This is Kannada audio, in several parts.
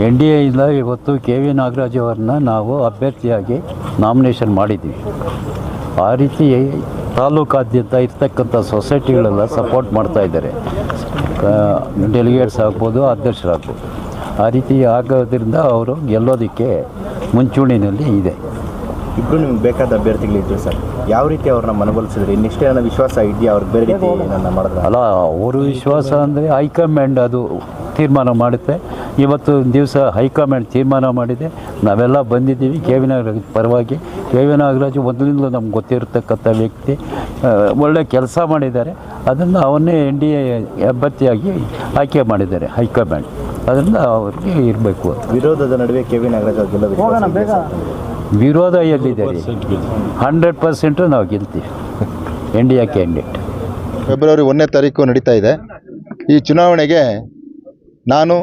ಎನ್ ಡಿ ಎಯಿಂದ ಇವತ್ತು ಕೆ ವಿ ನಾಗರಾಜ್ ಅವರನ್ನ ನಾವು ಅಭ್ಯರ್ಥಿಯಾಗಿ ನಾಮಿನೇಷನ್ ಮಾಡಿದ್ವಿ. ಆ ರೀತಿ ತಾಲೂಕಾದ್ಯಂತ ಇರ್ತಕ್ಕಂಥ ಸೊಸೈಟಿಗಳೆಲ್ಲ ಸಪೋರ್ಟ್ ಮಾಡ್ತಾಯಿದ್ದಾರೆ. ಡೆಲಿಗೇಟ್ಸ್ ಆಗ್ಬೋದು, ಅಧ್ಯಕ್ಷರಾಗ್ಬೋದು. ಆ ರೀತಿ ಆಗೋದ್ರಿಂದ ಅವರು ಗೆಲ್ಲೋದಕ್ಕೆ ಮುಂಚೂಣಿನಲ್ಲಿ ಇದೆ. ಇಬ್ಬರು ನಿಮ್ಗೆ ಬೇಕಾದ ಅಭ್ಯರ್ಥಿಗಳಿದ್ರು ಸರ್, ಯಾವ ರೀತಿ ಅವ್ರನ್ನ ಮನವೊಲಿಸಿದ್ರೆ ಇನ್ನಿಷ್ಟೇ ನನ್ನ ವಿಶ್ವಾಸ ಇದೆಯಾ ಅವ್ರಿಗೆ ಬೇರೆ ರೀತಿ ನನ್ನ ಮಾಡಿದ್ರೆ? ಅಲ್ಲ, ಅವರು ವಿಶ್ವಾಸ ಅಂದರೆ ಹೈಕಮಾಂಡ್ ಅದು ತೀರ್ಮಾನ ಮಾಡುತ್ತೆ. ಇವತ್ತು ದಿವಸ ಹೈಕಮಾಂಡ್ ತೀರ್ಮಾನ ಮಾಡಿದೆ. ನಾವೆಲ್ಲ ಬಂದಿದ್ದೀವಿ ಕೆ ವಿ ನಾಗರಾಜ್ ಪರವಾಗಿ. ಕೆ ವಿ ನಾಗರಾಜು ಮೊದಲಿಂದಲೂ ನಮ್ಗೆ ಗೊತ್ತಿರತಕ್ಕಂಥ ವ್ಯಕ್ತಿ, ಒಳ್ಳೆ ಕೆಲಸ ಮಾಡಿದ್ದಾರೆ. ಅದನ್ನು ಅವನ್ನೇ ಎನ್ ಡಿ ಎ ಅಭ್ಯರ್ಥಿಯಾಗಿ ಆಯ್ಕೆ ಮಾಡಿದ್ದಾರೆ ಹೈಕಮಾಂಡ್. ಅದರಿಂದ ಅವ್ರಿಗೆ ಇರಬೇಕು. ವಿರೋಧದ ನಡುವೆ ಕೆ ವಿ ನಾಗರಾಜ್ ಅವ್ರು ಗೆಲ್ಲೋದು ವಿರೋಧ ಎಲ್ಲಿದೆ? 100% ನಾವು ಗೆಲ್ತೀವಿ. N D A candidate. February 1ನೇ ತಾರೀಕು ನಡೀತಾ ಇದೆ ಈ ಚುನಾವಣೆಗೆ. ನಾನು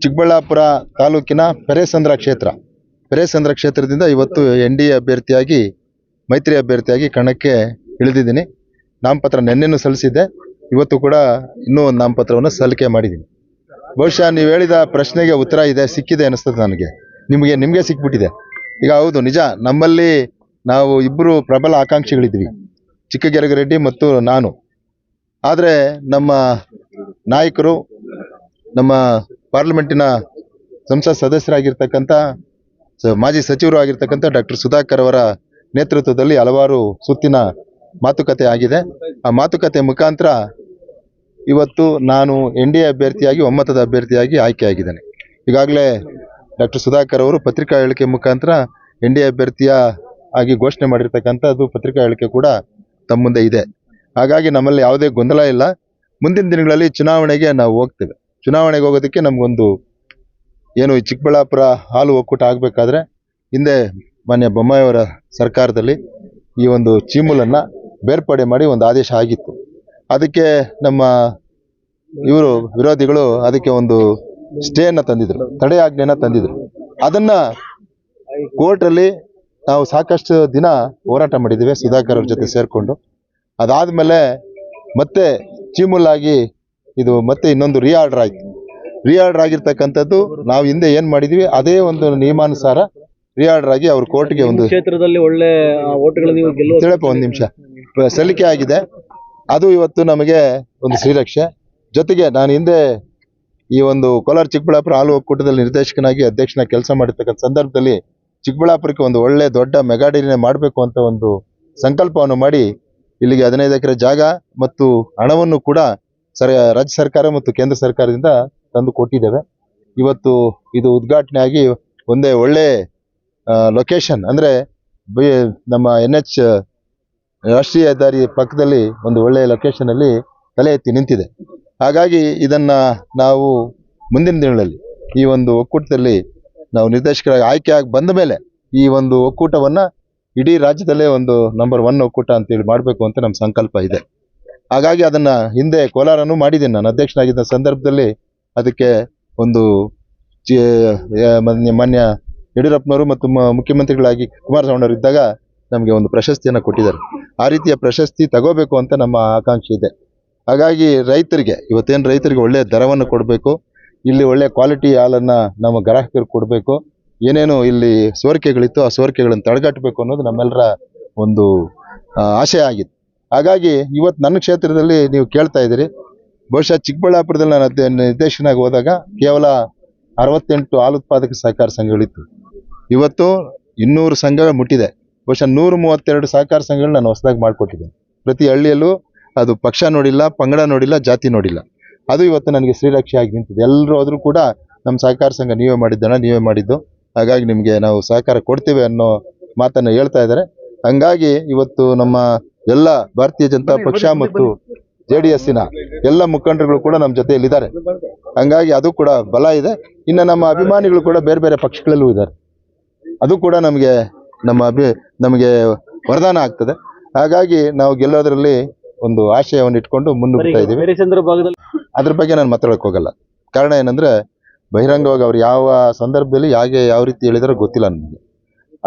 ಚಿಕ್ಕಬಳ್ಳಾಪುರ ತಾಲೂಕಿನ ಪೆರೇಸಂದ್ರ ಕ್ಷೇತ್ರದಿಂದ ಇವತ್ತು ಎನ್ ಡಿ ಎ ಅಭ್ಯರ್ಥಿಯಾಗಿ, ಮೈತ್ರಿ ಅಭ್ಯರ್ಥಿಯಾಗಿ ಕಣಕ್ಕೆ ಇಳಿದಿದ್ದೀನಿ. ನಾಮಪತ್ರ ನೆನ್ನೆನೂ ಸಲ್ಲಿಸಿದ್ದೆ. ಇವತ್ತು ಕೂಡ ಇನ್ನೂ ಒಂದು ನಾಮಪತ್ರವನ್ನು ಸಲ್ಲಿಕೆ ಮಾಡಿದ್ದೀನಿ. ಬಹುಶಃ ನೀವು ಹೇಳಿದ ಪ್ರಶ್ನೆಗೆ ಉತ್ತರ ಇದೆ, ಸಿಕ್ಕಿದೆ ಅನ್ನಿಸ್ತದೆ ನನಗೆ. ನಿಮಗೆ ಸಿಕ್ಬಿಟ್ಟಿದೆ ಈಗ. ಹೌದು, ನಿಜ. ನಮ್ಮಲ್ಲಿ ನಾವು ಇಬ್ಬರು ಪ್ರಬಲ ಆಕಾಂಕ್ಷಿಗಳಿದ್ವಿ, ಚಿಕ್ಕಗೆರಗ ರೆಡ್ಡಿ ಮತ್ತು ನಾನು. ಆದರೆ ನಮ್ಮ ನಾಯಕರು, ನಮ್ಮ ಪಾರ್ಲಿಮೆಂಟಿನ ಸಂಸತ್ ಸದಸ್ಯರಾಗಿರ್ತಕ್ಕಂಥ ಮಾಜಿ ಸಚಿವರು ಆಗಿರ್ತಕ್ಕಂಥ ಡಾಕ್ಟರ್ ಸುಧಾಕರ್ ಅವರ ನೇತೃತ್ವದಲ್ಲಿ ಹಲವಾರು ಸುತ್ತಿನ ಮಾತುಕತೆ ಆಗಿದೆ. ಆ ಮಾತುಕತೆ ಮುಖಾಂತರ ಇವತ್ತು ನಾನು ಎನ್ ಡಿ ಎ ಅಭ್ಯರ್ಥಿಯಾಗಿ, ಒಮ್ಮತದ ಅಭ್ಯರ್ಥಿಯಾಗಿ ಆಯ್ಕೆಯಾಗಿದ್ದೇನೆ. ಈಗಾಗಲೇ ಡಾಕ್ಟರ್ ಸುಧಾಕರ್ ಅವರು ಪತ್ರಿಕಾ ಹೇಳಿಕೆ ಮುಖಾಂತರ ಎನ್ ಡಿ ಎ ಅಭ್ಯರ್ಥಿಯ ಆಗಿ ಘೋಷಣೆ ಮಾಡಿರ್ತಕ್ಕಂಥದ್ದು ಪತ್ರಿಕಾ ಹೇಳಿಕೆ ಕೂಡ ತಮ್ಮ ಮುಂದೆ ಇದೆ. ಹಾಗಾಗಿ ನಮ್ಮಲ್ಲಿ ಯಾವುದೇ ಗೊಂದಲ ಇಲ್ಲ. ಮುಂದಿನ ದಿನಗಳಲ್ಲಿ ಚುನಾವಣೆಗೆ ನಾವು ಹೋಗ್ತೇವೆ. ಚುನಾವಣೆಗೆ ಹೋಗೋದಕ್ಕೆ ನಮಗೊಂದು ಏನು ಈ ಚಿಕ್ಕಬಳ್ಳಾಪುರ ಹಾಲು ಒಕ್ಕೂಟ ಆಗಬೇಕಾದ್ರೆ ಹಿಂದೆ ಮಾನ್ಯ ಬೊಮ್ಮಾಯಿಯವರ ಸರ್ಕಾರದಲ್ಲಿ ಈ ಒಂದು ಚೀಮುಲನ್ನು ಬೇರ್ಪಡೆ ಮಾಡಿ ಒಂದು ಆದೇಶ ಆಗಿತ್ತು. ಅದಕ್ಕೆ ನಮ್ಮ ಇವರು ವಿರೋಧಿಗಳು ಅದಕ್ಕೆ ಒಂದು ಸ್ಟೇಯನ್ನು ತಂದಿದ್ರು, ತಡೆಯಾಜ್ಞೆಯನ್ನು ತಂದಿದ್ರು. ಅದನ್ನು ಕೋರ್ಟಲ್ಲಿ ನಾವು ಸಾಕಷ್ಟು ದಿನ ಹೋರಾಟ ಮಾಡಿದ್ದೀವಿ ಸುಧಾಕರ್ ಅವ್ರ ಜೊತೆ ಸೇರಿಕೊಂಡು. ಅದಾದಮೇಲೆ ಮತ್ತೆ ಚೀಮುಲಾಗಿ ಇದು ಮತ್ತೆ ಇನ್ನೊಂದು ರೀಆರ್ಡರ್ ಆಯಿತು. ರೀಆರ್ಡರ್ ಆಗಿರ್ತಕ್ಕಂಥದ್ದು ನಾವು ಹಿಂದೆ ಏನು ಮಾಡಿದ್ವಿ ಅದೇ ಒಂದು ನಿಯಮಾನುಸಾರ ರೀಆರ್ಡರ್ ಆಗಿ ಅವ್ರ ಕೋರ್ಟ್ಗೆ ಒಂದು ಕ್ಷೇತ್ರದಲ್ಲಿ ಒಳ್ಳೆ ತಿಳಪ ಒಂದು ನಿಮಿಷ ಸಲ್ಲಿಕೆ ಆಗಿದೆ. ಅದು ಇವತ್ತು ನಮಗೆ ಒಂದು ಶ್ರೀರಕ್ಷೆ. ಜೊತೆಗೆ ನಾನು ಹಿಂದೆ ಈ ಒಂದು ಕೋಲಾರ ಚಿಕ್ಕಬಳ್ಳಾಪುರ ಹಾಲು ಒಕ್ಕೂಟದಲ್ಲಿ ನಿರ್ದೇಶಕನಾಗಿ ಅಧ್ಯಕ್ಷನ ಕೆಲಸ ಮಾಡಿರ್ತಕ್ಕಂಥ ಸಂದರ್ಭದಲ್ಲಿ ಚಿಕ್ಕಬಳ್ಳಾಪುರಕ್ಕೆ ಒಂದು ಒಳ್ಳೆ ದೊಡ್ಡ ಮೆಗಾ ಡೈರಿನೇ ಮಾಡಬೇಕು ಅಂತ ಒಂದು ಸಂಕಲ್ಪವನ್ನು ಮಾಡಿ ಇಲ್ಲಿಗೆ 15 ಎಕರೆ ಜಾಗ ಮತ್ತು ಹಣವನ್ನು ಕೂಡ ರಾಜ್ಯ ಸರ್ಕಾರ ಮತ್ತು ಕೇಂದ್ರ ಸರ್ಕಾರದಿಂದ ತಂದು ಕೊಟ್ಟಿದ್ದೇವೆ. ಇವತ್ತು ಇದು ಉದ್ಘಾಟನೆ ಆಗಿ ಒಂದೇ ಒಳ್ಳೆ ಲೊಕೇಶನ್, ಅಂದರೆ ನಮ್ಮ NH ರಾಷ್ಟ್ರೀಯ ಹೆದ್ದಾರಿ ಪಕ್ಕದಲ್ಲಿ ಒಂದು ಒಳ್ಳೆಯ ಲೊಕೇಶನಲ್ಲಿ ತಲೆ ಎತ್ತಿ ನಿಂತಿದೆ. ಹಾಗಾಗಿ ಇದನ್ನು ನಾವು ಮುಂದಿನ ದಿನಗಳಲ್ಲಿ ಈ ಒಂದು ಒಕ್ಕೂಟದಲ್ಲಿ ನಾವು ನಿರ್ದೇಶಕರಾಗಿ ಆಯ್ಕೆಯಾಗಿ ಬಂದ ಮೇಲೆ ಈ ಒಂದು ಒಕ್ಕೂಟವನ್ನು ಇಡೀ ರಾಜ್ಯದಲ್ಲೇ ಒಂದು ನಂಬರ್ 1 ಒಕ್ಕೂಟ ಅಂತೇಳಿ ಮಾಡಬೇಕು ಅಂತ ನಮ್ಮ ಸಂಕಲ್ಪ ಇದೆ. ಹಾಗಾಗಿ ಅದನ್ನು ಹಿಂದೆ ಕೋಲಾರನೂ ಮಾಡಿದ್ದೀನಿ. ನಾನು ಅಧ್ಯಕ್ಷನಾಗಿದ್ದ ಸಂದರ್ಭದಲ್ಲಿ ಅದಕ್ಕೆ ಒಂದು ಮಾನ್ಯ ಯಡಿಯೂರಪ್ಪನವರು ಮತ್ತು ಮುಖ್ಯಮಂತ್ರಿಗಳಾಗಿ ಕುಮಾರಸ್ವಾಮಿ ಅವರು ಇದ್ದಾಗ ನಮಗೆ ಒಂದು ಪ್ರಶಸ್ತಿಯನ್ನು ಕೊಟ್ಟಿದ್ದಾರೆ. ಆ ರೀತಿಯ ಪ್ರಶಸ್ತಿ ತಗೋಬೇಕು ಅಂತ ನಮ್ಮ ಆಕಾಂಕ್ಷೆ ಇದೆ. ಹಾಗಾಗಿ ರೈತರಿಗೆ ಇವತ್ತೇನು ರೈತರಿಗೆ ಒಳ್ಳೆಯ ದರವನ್ನು ಕೊಡಬೇಕು, ಇಲ್ಲಿ ಒಳ್ಳೆಯ ಕ್ವಾಲಿಟಿ ಹಾಲನ್ನು ನಮ್ಮ ಗ್ರಾಹಕರಿಗೆ ಕೊಡಬೇಕು, ಏನೇನು ಇಲ್ಲಿ ಸೋರಿಕೆಗಳಿತ್ತು ಆ ಸೋರಿಕೆಗಳನ್ನು ತಡೆಗಟ್ಟಬೇಕು ಅನ್ನೋದು ನಮ್ಮೆಲ್ಲರ ಒಂದು ಆಶಯ ಆಗಿತ್ತು. ಹಾಗಾಗಿ ಇವತ್ತು ನನ್ನ ಕ್ಷೇತ್ರದಲ್ಲಿ ನೀವು ಕೇಳ್ತಾ ಇದ್ದೀರಿ, ಬಹುಶಃ ಚಿಕ್ಕಬಳ್ಳಾಪುರದಲ್ಲಿ ನಾನು ನಿರ್ದೇಶಕನಾಗಿ ಹೋದಾಗ ಕೇವಲ 68 ಹಾಲು ಉತ್ಪಾದಕ ಸಹಕಾರ ಸಂಘಗಳಿತ್ತು. ಇವತ್ತು 200 ಸಂಘಗಳು ಮುಟ್ಟಿದೆ. ಬಹುಶಃ 132 ಸಹಕಾರ ಸಂಘಗಳು ನಾನು ಹೊಸದಾಗಿ ಮಾಡಿಕೊಟ್ಟಿದ್ದೇನೆ. ಪ್ರತಿ ಹಳ್ಳಿಯಲ್ಲೂ ಅದು ಪಕ್ಷ ನೋಡಿಲ್ಲ, ಪಂಗಡ ನೋಡಿಲ್ಲ, ಜಾತಿ ನೋಡಿಲ್ಲ. ಅದು ಇವತ್ತು ನನಗೆ ಶ್ರೀರಕ್ಷೆ ಆಗಿ ನಿಂತಿದೆ. ಎಲ್ಲರೂ ಆದರೂ ಕೂಡ ನಮ್ಮ ಸಹಕಾರ ಸಂಘ ನೀವೇ ಮಾಡಿದ್ದು, ಹಾಗಾಗಿ ನಿಮಗೆ ನಾವು ಸಹಕಾರ ಕೊಡ್ತೇವೆ ಅನ್ನೋ ಮಾತನ್ನು ಹೇಳ್ತಾ ಇದ್ದಾರೆ. ಹಂಗಾಗಿ ಇವತ್ತು ನಮ್ಮ ಎಲ್ಲ ಭಾರತೀಯ ಜನತಾ ಪಕ್ಷ ಮತ್ತು JDSನ ಎಲ್ಲ ಮುಖಂಡರುಗಳು ಕೂಡ ನಮ್ಮ ಜೊತೆಯಲ್ಲಿದ್ದಾರೆ. ಹಂಗಾಗಿ ಅದು ಕೂಡ ಬಲ ಇದೆ. ಇನ್ನು ನಮ್ಮ ಅಭಿಮಾನಿಗಳು ಕೂಡ ಬೇರೆ ಬೇರೆ ಪಕ್ಷಗಳಲ್ಲೂ ಇದ್ದಾರೆ. ಅದು ಕೂಡ ನಮಗೆ ವರದಾನ ಆಗ್ತದೆ. ಹಾಗಾಗಿ ನಾವು ಗೆಲ್ಲೋದ್ರಲ್ಲಿ ಒಂದು ಆಶಯವನ್ನು ಇಟ್ಕೊಂಡು ಮುನ್ನುಗ್ತಾ ಇದ್ದೀವಿ. ಅದ್ರ ಬಗ್ಗೆ ನಾನು ಮಾತಾಡೋಕೆ ಹೋಗಲ್ಲ. ಕಾರಣ ಏನಂದರೆ ಬಹಿರಂಗವಾಗಿ ಅವ್ರು ಯಾವ ಸಂದರ್ಭದಲ್ಲಿ ಯಾವ ರೀತಿ ಹೇಳಿದಾರೋ ಗೊತ್ತಿಲ್ಲ ನನಗೆ.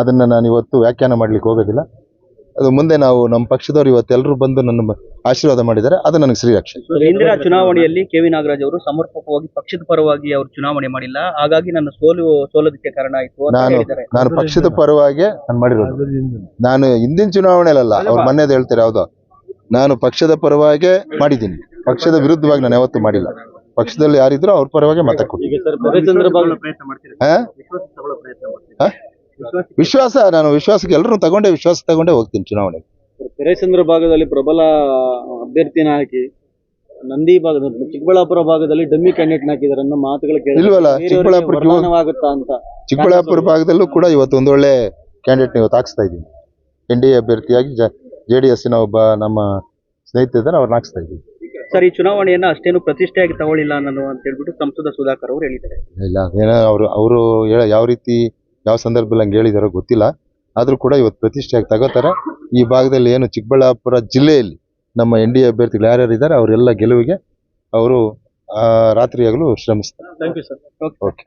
ಅದನ್ನು ನಾನು ಇವತ್ತು ವ್ಯಾಖ್ಯಾನ ಮಾಡಲಿಕ್ಕೆ ಹೋಗೋದಿಲ್ಲ. ಅದು ಮುಂದೆ ನಾವು ನಮ್ಮ ಪಕ್ಷದವರು ಇವತ್ತೆಲ್ಲರೂ ಬಂದು ನನ್ನ ಆಶೀರ್ವಾದ ಮಾಡಿದ್ದಾರೆ, ಅದು ನನಗೆ ಶ್ರೀರಕ್ಷೆ. ಹಿಂದಿನ ಚುನಾವಣೆಯಲ್ಲಿ ಕೆ.ವಿ. ನಾಗರಾಜ್ ಅವರು ಸಮರ್ಪಕವಾಗಿ ಪಕ್ಷದ ಪರವಾಗಿ ಅವರು ಚುನಾವಣೆ ಮಾಡಿಲ್ಲ, ಹಾಗಾಗಿ ನನ್ನ ಸೋಲೋದಕ್ಕೆ ಕಾರಣ ಆಯಿತು ಅಂತ ಹೇಳಿದ್ದಾರೆ. ನಾನು ಪಕ್ಷದ ಪರವಾಗಿ ನಾನು ಮಾಡಿರೋದು. ನಾನು ಹಿಂದಿನ ಚುನಾವಣೆಯಲ್ಲ, ಅವ್ರು ಮೊನ್ನೆದು ಹೇಳ್ತಾರೆ ಹೌದು, ನಾನು ಪಕ್ಷದ ಪರವಾಗಿ ಮಾಡಿದ್ದೀನಿ, ಪಕ್ಷದ ವಿರುದ್ಧವಾಗಿ ನಾನು ಯಾವತ್ತೂ ಮಾಡಿಲ್ಲ. ಪಕ್ಷದಲ್ಲಿ ಯಾರಿದ್ರು ಅವ್ರ ಪರವಾಗಿ ಮತ ಕೊಡ್ತೀನಿ. ವಿಶ್ವಾಸಕ್ಕೆ ಎಲ್ಲರೂ ವಿಶ್ವಾಸ ತಗೊಂಡೇ ಹೋಗ್ತೀನಿ ಚುನಾವಣೆಗೆ. ಪೆರೇಸಂದ್ರ ಭಾಗದಲ್ಲಿ ಪ್ರಬಲ ಅಭ್ಯರ್ಥಿನ ಹಾಕಿ ನಂದಿ ಭಾಗದಲ್ಲಿ ಚಿಕ್ಕಬಳ್ಳಾಪುರ ಭಾಗದಲ್ಲಿ ಡಮ್ಮಿ ಕ್ಯಾಂಡಿಡೇಟ್ ಹಾಕಿದಾರೆ ಅನ್ನೋ ಮಾತುಗಳು ಇಲ್ವಲ್ಲ, ಆಗುತ್ತಾ ಅಂತ. ಚಿಕ್ಕಬಳ್ಳಾಪುರ ಭಾಗದಲ್ಲೂ ಕೂಡ ಇವತ್ತು ಒಂದೊಳ್ಳೆ ಕ್ಯಾಂಡಿಡೇಟ್ ಇವತ್ತು ಹಾಕ್ಸ್ತಾ ಇದ್ದೀನಿ. NDA ಅಭ್ಯರ್ಥಿಯಾಗಿ JDS ಒಬ್ಬ ನಮ್ಮ ಸ್ನೇಹಿತ ಇದ್ದಾರೆ, ಅವ್ರನ್ನ ಹಾಕ್ಸ್ತಾ ಇದ್ದೀನಿ. ಸರ್, ಈ ಚುನಾವಣೆಯನ್ನ ಅಷ್ಟೇನು ಪ್ರತಿಷ್ಠೆಯಾಗಿ ತಗೊಳ್ಳಿಲ್ಲ ನಾನು ಅಂತ ಹೇಳ್ಬಿಟ್ಟು ಸಂಸದ ಸುಧಾಕರ್ ಅವರು ಹೇಳಿದ್ದಾರೆ. ಇಲ್ಲ, ಏನೋ ಅವರು ಯಾವ ರೀತಿ ಯಾವ ಸಂದರ್ಭದಲ್ಲಿ ಹಂಗೆ ಹೇಳಿದಾರೋ ಗೊತ್ತಿಲ್ಲ, ಆದರೂ ಕೂಡ ಇವತ್ತು ಪ್ರತಿಷ್ಠೆಯಾಗಿ ತಗೋತಾರೆ. ಈ ಭಾಗದಲ್ಲಿ ಏನು ಚಿಕ್ಕಬಳ್ಳಾಪುರ ಜಿಲ್ಲೆಯಲ್ಲಿ ನಮ್ಮ NDA ಅಭ್ಯರ್ಥಿಗಳು ಯಾರ್ಯಾರು ಇದ್ದಾರೆ ಅವರೆಲ್ಲ ಗೆಲುವಿಗೆ ಅವರು ರಾತ್ರಿ ಹಗಲು ಶ್ರಮಿಸ್ತಾರೆ. Thank you sir. ಓಕೆ.